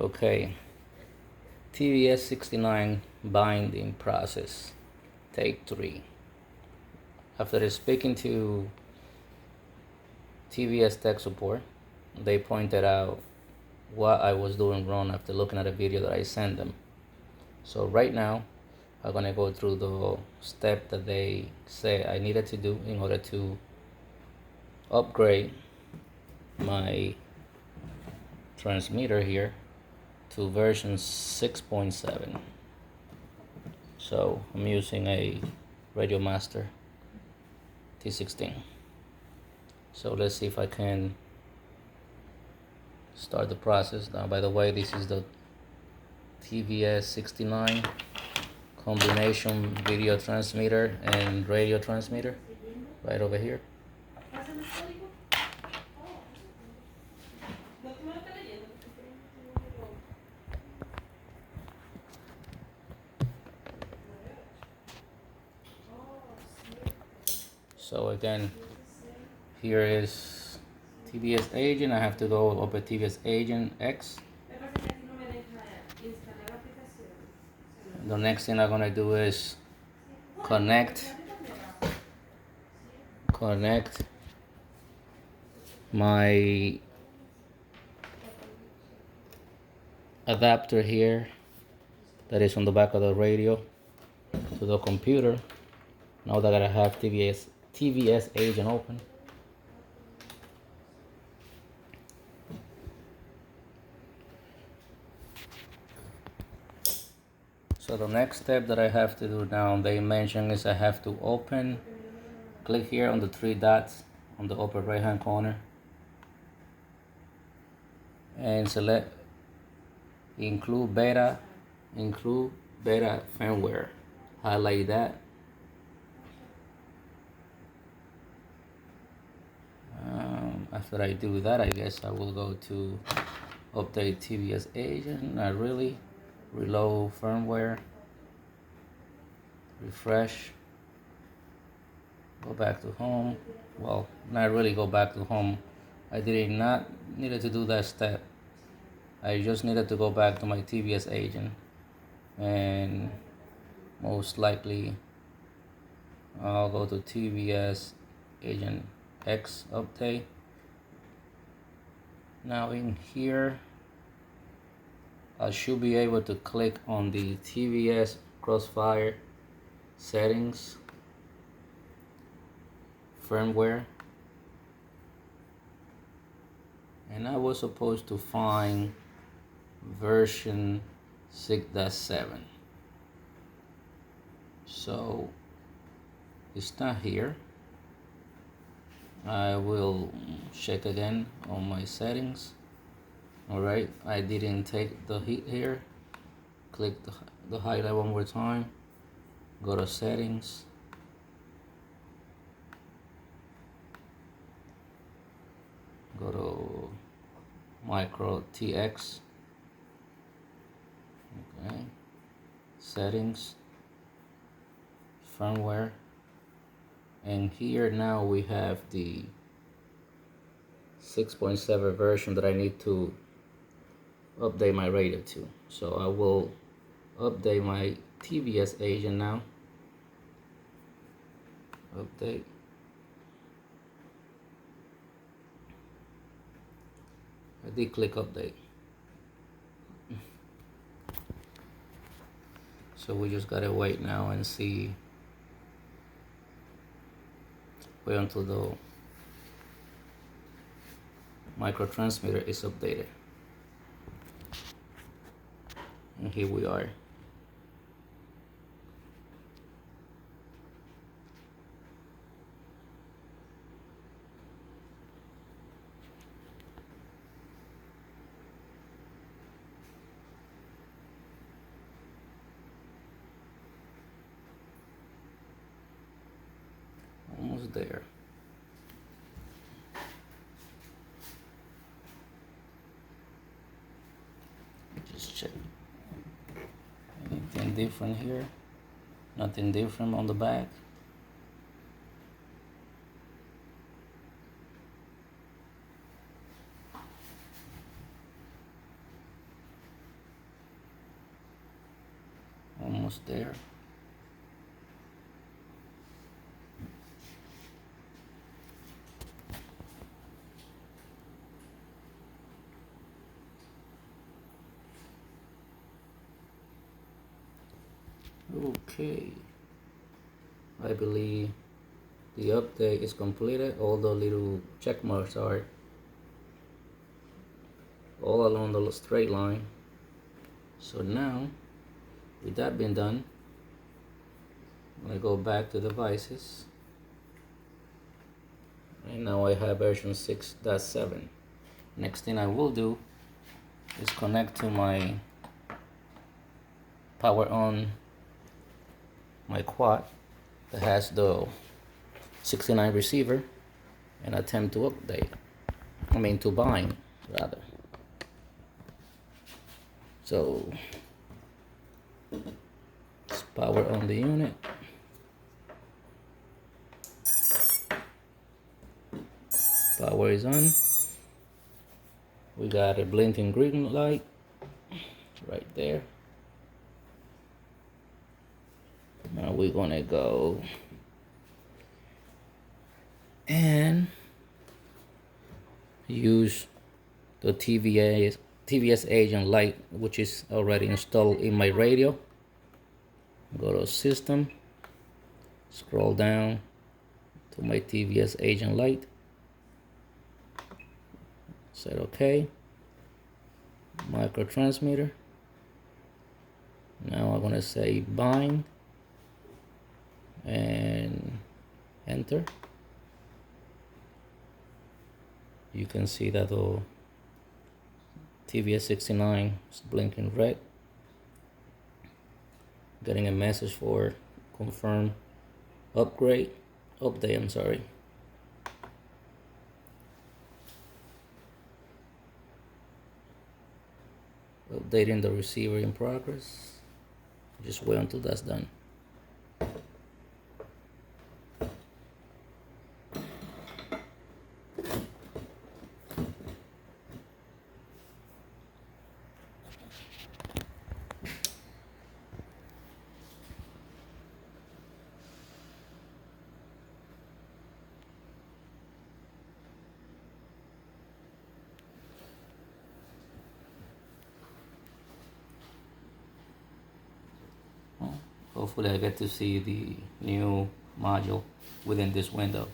Okay, TBS 69 binding process, take 3. After speaking to TBS tech support, they pointed out what I was doing wrong after looking at a video that I sent them. So right now, I'm gonna go through the step that they say I needed to do in order to upgrade my transmitter here to version 6.7. So I'm using a Radio Master T16. So let's see if I can start the process. Now, by the way, this is the TBS 69 combination video transmitter and radio transmitter right over here. So again, here is TBS Agent. I have to go over TBS Agent X. The next thing I'm gonna do is connect my adapter here that is on the back of the radio to the computer. Now that I have TBS Agent open. So the next step that I have to do now, they mentioned, is I have to click here on the 3 dots on the upper right hand corner and select include beta firmware. Highlight that. After I do that, I guess I will go to update TBS Agent. Not really. Reload firmware. Refresh. Go back to home. Well, not really go back to home. I did not needed to do that step. I just needed to go back to my TBS Agent, and most likely I'll go to TBS Agent X update. Now in here, I should be able to click on the TBS Crossfire settings, firmware, and I was supposed to find version 6.7. So it's not here. I will check again on my settings. Alright, I didn't take the hit here. Click the highlight one more time. Go to settings. Go to micro TX. Okay. Settings. Firmware. And here now we have the 6.7 version that I need to update my radio to. So I will update my TBS Agent now. Update. I did click update. So we just gotta wait now and see. Wait until the micro transmitter is updated. And here we are. Almost there. Just check. Anything different here? Nothing different on the back. almost there. Okay, I believe the update is completed. All the little check marks are all along the straight line. So now, with that being done, I'm gonna go back to devices, and now I have version 6.7. Next thing I will do is connect to my power on my quad that has the 69 receiver and attempt to update. To bind rather. So let's power on the unit. Power is on. We got a blinking green light right there. Now we're gonna go and use the TBS Agent lite, which is already installed in my radio. Go to System, scroll down to my TBS Agent lite. Set OK. Micro transmitter. Now I'm gonna say bind and enter. You can see that the TBS 69 is blinking red, getting a message for confirm update. I'm sorry. Updating the receiver in progress. Just wait until that's done. Hopefully I get to see the new module within this window.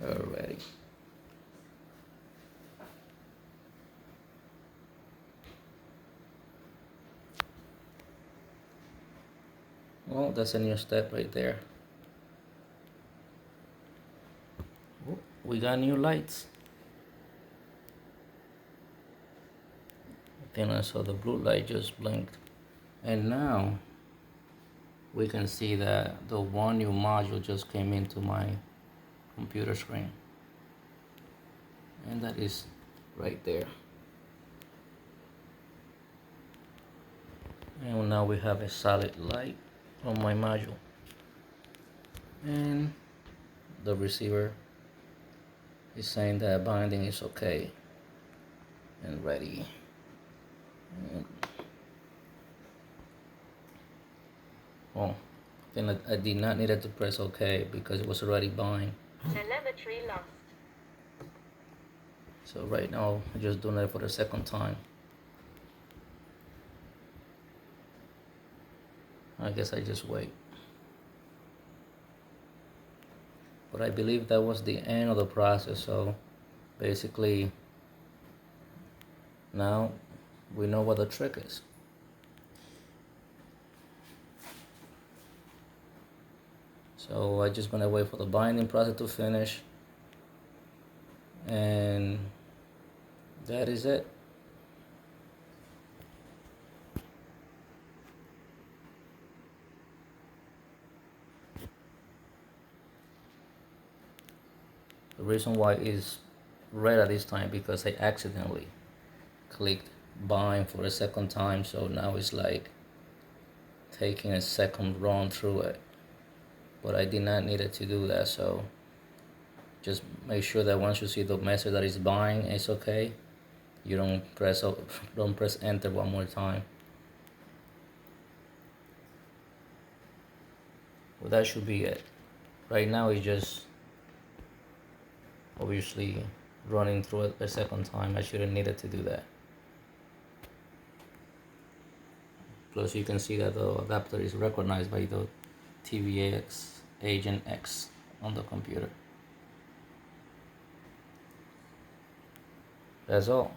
Alrighty. Well, that's a new step right there. Oh, we got new lights. I think I saw the blue light just blinked. And now we can see that the one new module just came into my computer screen. And that is right there. And now we have a solid light on my module. And the receiver is saying that binding is okay and ready. And oh, then I did not need to press OK because it was already bind. Telemetry lost. So right now I'm just doing it for the second time. I guess I just wait. But I believe that was the end of the process. So basically now we know what the trick is. So I'm just gonna wait for the binding process to finish, and that is it. The reason why is red at this time because I accidentally clicked bind for a second time, so now it's like taking a second run through it, but I did not need it to do that. So just make sure that once you see the message that is buying, it's okay. You don't press enter one more time. Well, that should be it. Right now it's just obviously running through it a second time. I shouldn't need it to do that. Plus you can see that the adapter is recognized by the TBS Agent X on the computer. That's all.